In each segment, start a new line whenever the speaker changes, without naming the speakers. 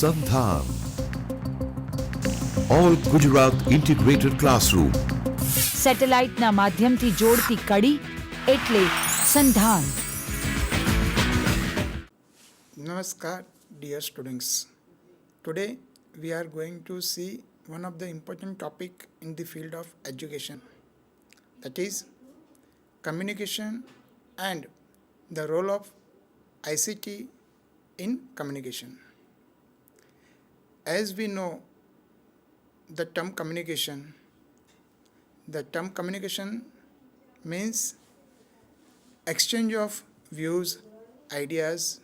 SANDHAN, All Gujarat Integrated Classroom.
સેટેલાઇટના માધ્યમથી જોડતી કડી એટલે સંધાન.
Namaskar, dear students. Today we are going to see one of the important topic in the field of education, that is communication and the role of ICT in communication. As we know, the term communication means exchange of views, ideas.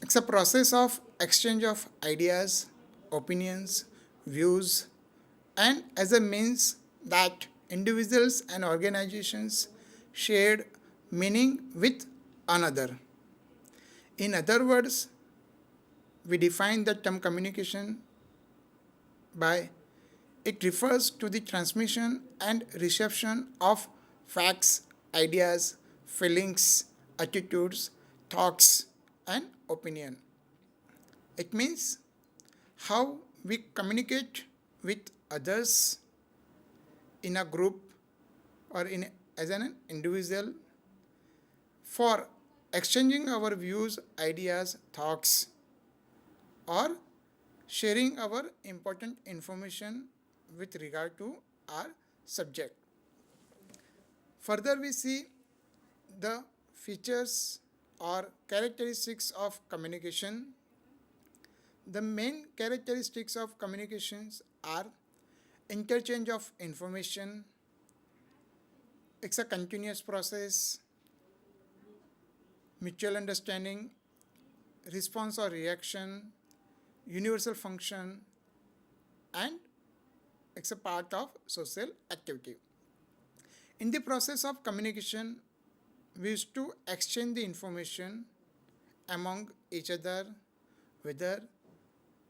It's a process of exchange of ideas, opinions, views, and as a means that individuals and organizations shared meaning with another. In other words, we define the term communication by it refers to the transmission and reception of facts, ideas, feelings, attitudes, thoughts, and opinion. It means how we communicate with others in a group or as an individual for exchanging our views, ideas, thoughts, or sharing our important information with regard to our subject. Further, we see the features or characteristics of communication. The main characteristics of communications are interchange of information. It's a continuous process, mutual understanding, response or reaction, universal function, and it's a part of social activity. In the process of communication, we used to exchange the information among each other, whether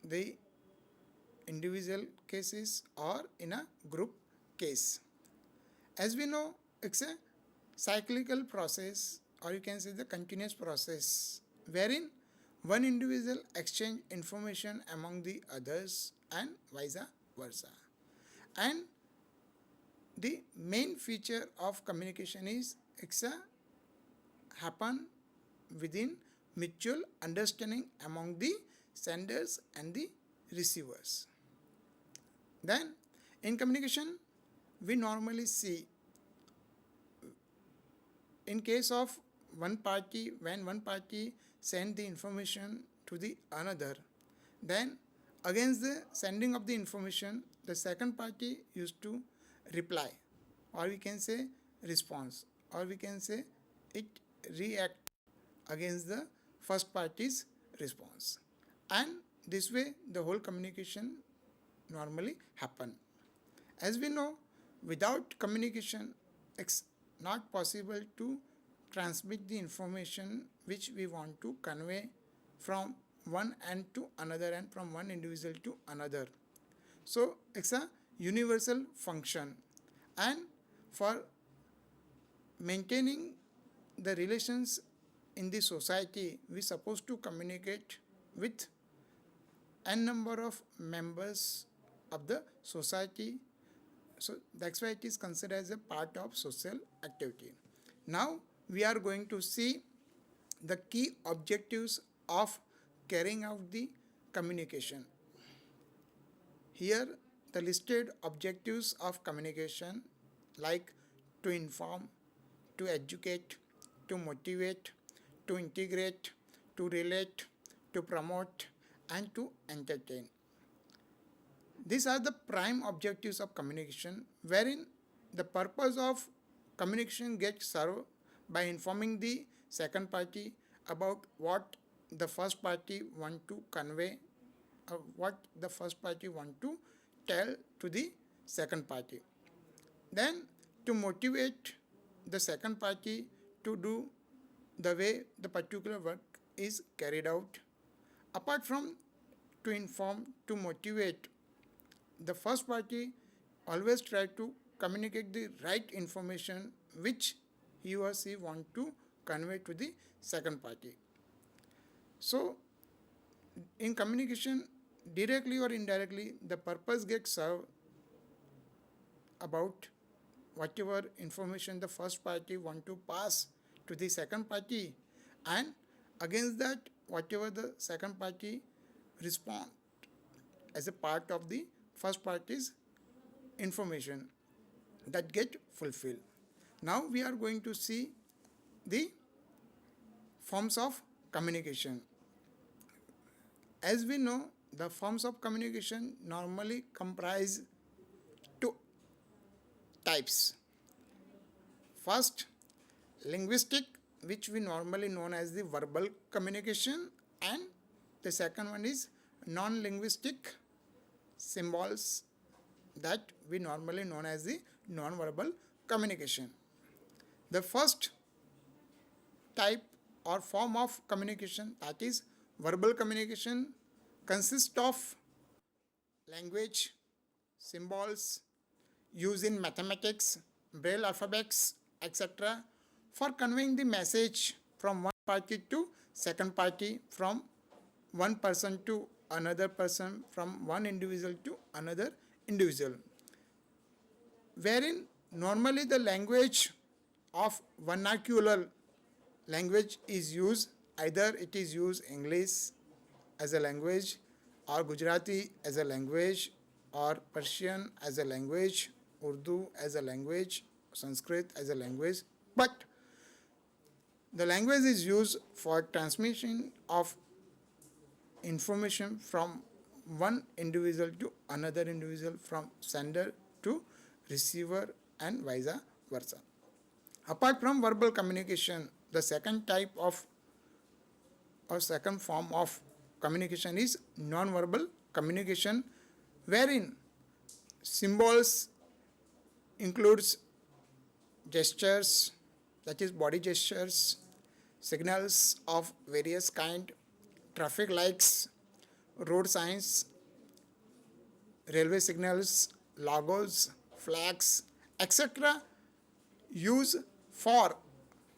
the individual cases or in a group case. As we know, it's a cyclical process, or you can say the continuous process, wherein one individual exchange information among the others and vice versa. And the main feature of communication is it's a happen within mutual understanding among the senders and the receivers. Then in communication, we normally see in case of one party, when one party send the information to the another, then against the sending of the information, the second party used to reply, or we can say response, or we can say it react against the first party's response. And this way the whole communication normally happen. As we know, without communication, it's not possible to transmit the information which we want to convey from one end to another and from one individual to another. So it's a universal function, and for maintaining the relations in the society, we supposed to communicate with n number of members of the society. So that's why it is considered as a part of social activity. Now we are going to see the key objectives of carrying out the communication. Here the listed objectives of communication, like to inform, to educate, to motivate, to integrate, to relate, to promote, and to entertain. These are the prime objectives of communication, wherein the purpose of communication gets served by informing the second party about what the first party want to convey, what the first party want to tell to the second party. Then to motivate the second party to do the way the particular work is carried out. Apart from to inform, to motivate, the first party always try to communicate the right information which he or she want to convey to the second party. So in communication, directly or indirectly, the purpose gets served about whatever information the first party want to pass to the second party, and against that whatever the second party respond as a part of the first party's information that get fulfilled. Now we are going to see the forms of communication. As we know, the forms of communication normally comprise two types. First, linguistic, which we normally known as the verbal communication, and the second one is non-linguistic symbols that we normally known as the non-verbal communication. The first type or form of communication, that is verbal communication, consists of language, symbols used in mathematics, braille alphabets, etc. for conveying the message from one party to second party, from one person to another person, from one individual to another individual, wherein normally the language of vernacular language is used. Either it is used English as a language, or Gujarati as a language, or Persian as a language, Urdu as a language, Sanskrit as a language, but the language is used for transmission of information from one individual to another individual, from sender to receiver, and vice versa. Apart from verbal communication, the second type of or second form of communication is non-verbal communication, wherein symbols includes gestures, that is body gestures, signals of various kind, traffic lights, road signs, railway signals, logos, flags, etc. used for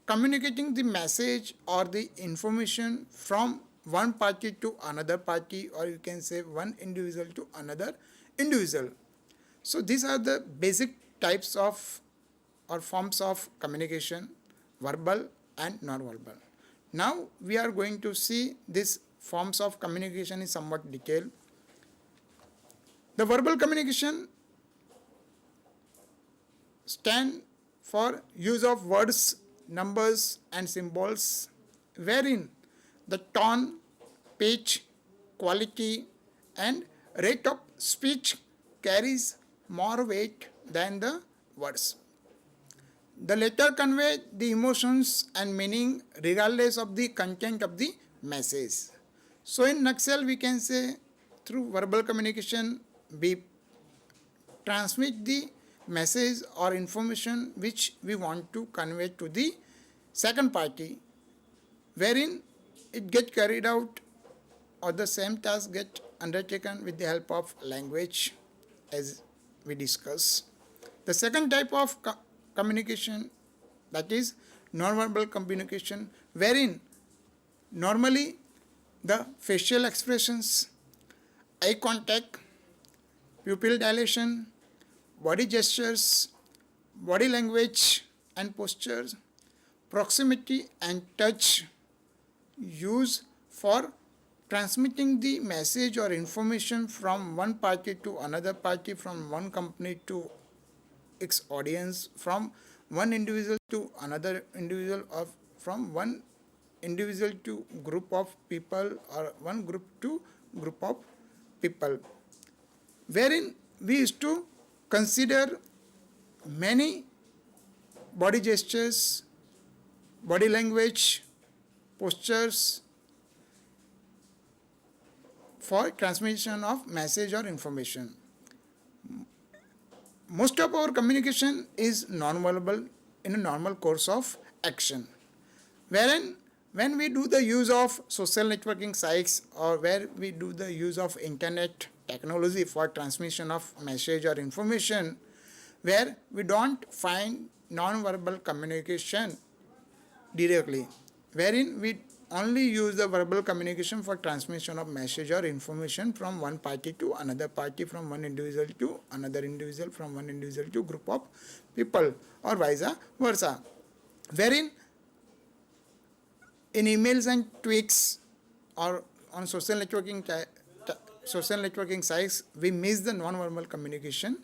communicating the message or the information from one party to another party, or you can say one individual to another individual. So these are the basic types of or forms of communication, verbal and non-verbal. Now we are going to see these forms of communication in somewhat detail. The verbal communication stand for use of words, numbers and symbols, wherein the tone, pitch, quality and rate of speech carries more weight than the words. The latter convey the emotions and meaning regardless of the content of the message. So in nutshell, we can say through verbal communication we transmit the message or information which we want to convey to the second party, wherein it gets carried out or the same task get undertaken with the help of language, as we discuss. The second type of communication, that is non-verbal communication, wherein normally the facial expressions, eye contact, pupil dilation, body gestures, body language and postures, proximity and touch used for transmitting the message or information from one party to another party, from one company to its audience, from one individual to another individual, or from one individual to group of people, or one group to group of people, wherein we used to consider many body gestures, body language, postures for transmission of message or information. Most of our communication is non-verbal in a normal course of action, wherein when we do the use of social networking sites, or where we do the use of internet technology for transmission of message or information, where we don't find non-verbal communication directly, wherein we only use the verbal communication for transmission of message or information from one party to another party, from one individual to another individual, from one individual to group of people, or vice versa. Wherein in emails and tweets or on social networking sites, we miss the non-verbal communication.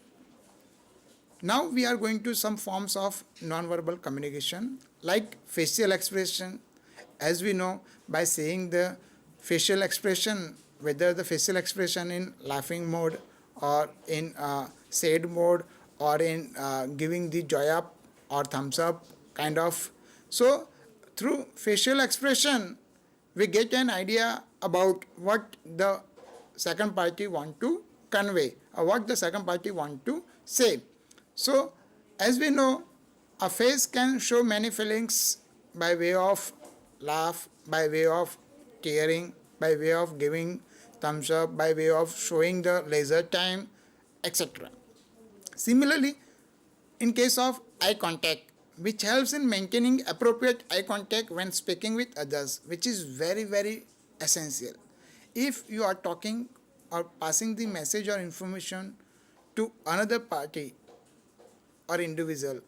Now we are going to some forms of non-verbal communication like facial expression. As we know, by saying the facial expression, whether the facial expression in laughing mode or in sad mode or in giving the joy up or thumbs up kind of. So through facial expression, we get an idea about what the second party want to convey or what the second party want to say. So as we know, a face can show many feelings by way of laugh, by way of tearing, by way of giving thumbs up, by way of showing the leisure time, etc. Similarly, in case of eye contact, which helps in maintaining appropriate eye contact when speaking with others, which is very, very essential. If you are talking or passing the message or information to another party or individual,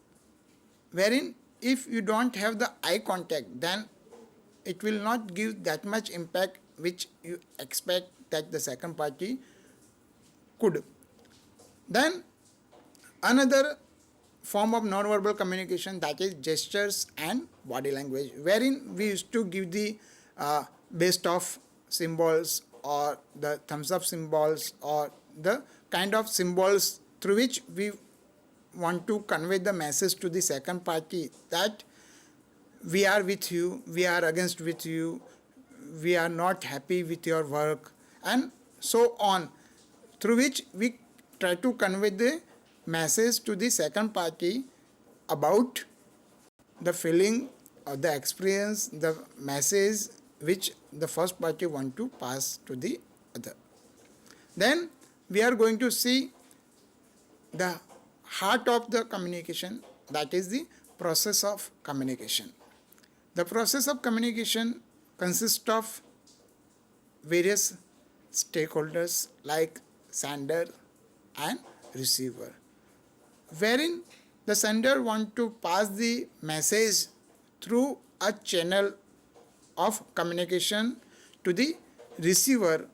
wherein if you don't have the eye contact, then it will not give that much impact which you expect that the second party could. Then another form of non-verbal communication, that is gestures and body language, wherein we used to give the best of symbols or the thumbs up symbols or the kind of symbols through which we want to convey the message to the second party that we are with you, we are against with you, we are not happy with your work, and so on, through which we try to convey the message to the second party about the feeling or the experience, the message which the first party want to pass to the other. Then we are going to see the heart of the communication, that is the process of communication. The process of communication consists of various stakeholders like sender and receiver, wherein the sender want to pass the message through a channel of communication to the receiver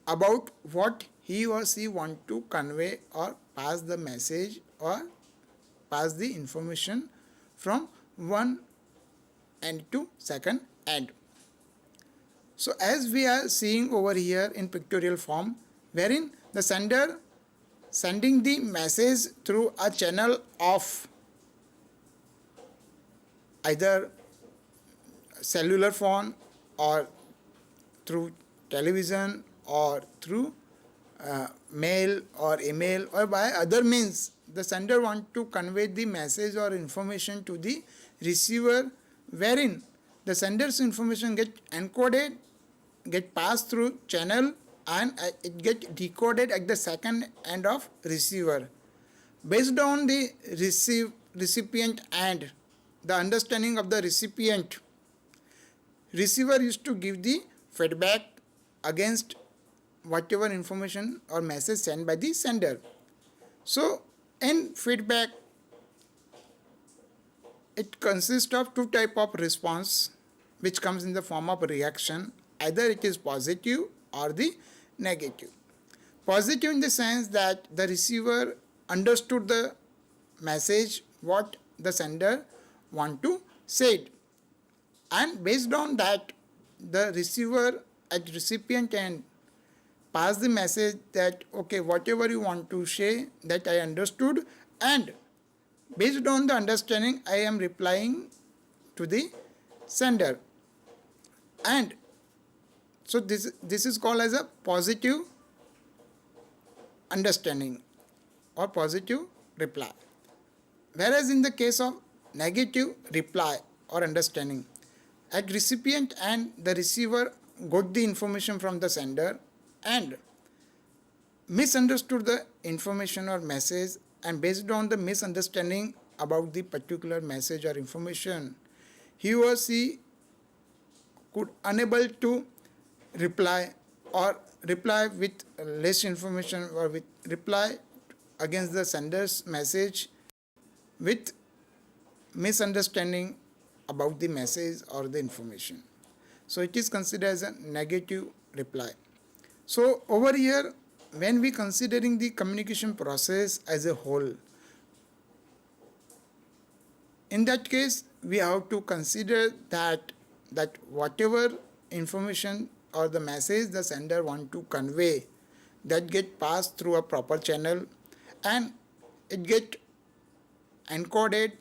about what he or she want to convey or pass the message or pass the information from one end to second end. So as we are seeing over here in pictorial form, wherein the sender sending the message through a channel of either cellular phone or through television or through mail or email or by other means, the sender want to convey the message or information to the receiver, wherein the sender's information get encoded, get passed through channel, and it get decoded at the second end of receiver. Based on the recipient and the understanding of the recipient, receiver used to give the feedback against whatever information or message sent by the sender. So in feedback, it consists of two types of response which comes in the form of reaction. Either it is positive or the negative. Positive in the sense that the receiver understood the message what the sender want to say, and based on that the receiver at recipient end pass the message that okay, whatever you want to say that I understood, and based on the understanding I am replying to the sender. And so this is called as a positive understanding or positive reply. Whereas in the case of negative reply or understanding, at recipient and the receiver got the information from the sender and misunderstood the information or message, and based on the misunderstanding about the particular message or information, he or she could unable to reply or reply with less information or with reply against the sender's message with misunderstanding about the message or the information. So it is considered as a negative reply. So over here, when we considering the communication process as a whole, in that case we have to consider that whatever information or the message the sender want to convey, that get passed through a proper channel and it get encoded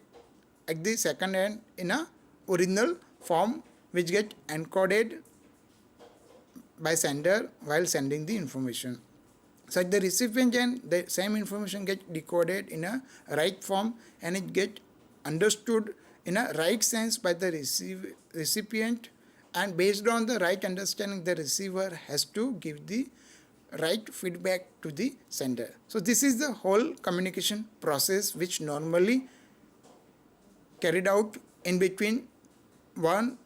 at the second end in a original form, which get encoded by sender while sending the information. So at the recipient end, the same information get decoded in a right form and it get understood in a right sense by the recipient, and based on the right understanding, the receiver has to give the right feedback to the sender. So this is the whole communication process which normally carried out in between one,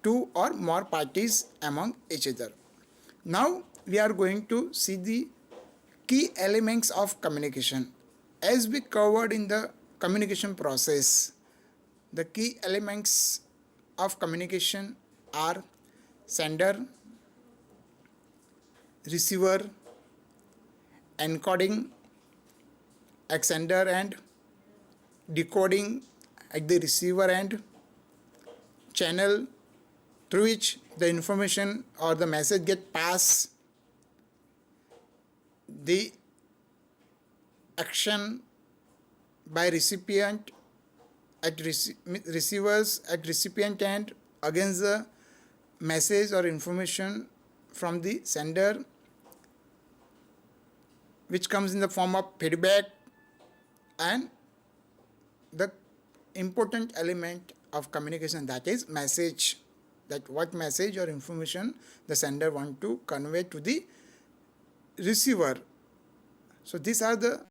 two or more parties among each other. Now we are going to see the key elements of communication. As we covered in the communication process, the key elements of communication are sender, receiver, encoding at sender end, decoding at the receiver end, channel through which the information or the message get passed, the action by recipient at receivers at recipient end against the message or information from the sender, which comes in the form of feedback, and the important element of communication, that is message, that what message or information the sender want to convey to the receiver. So these are the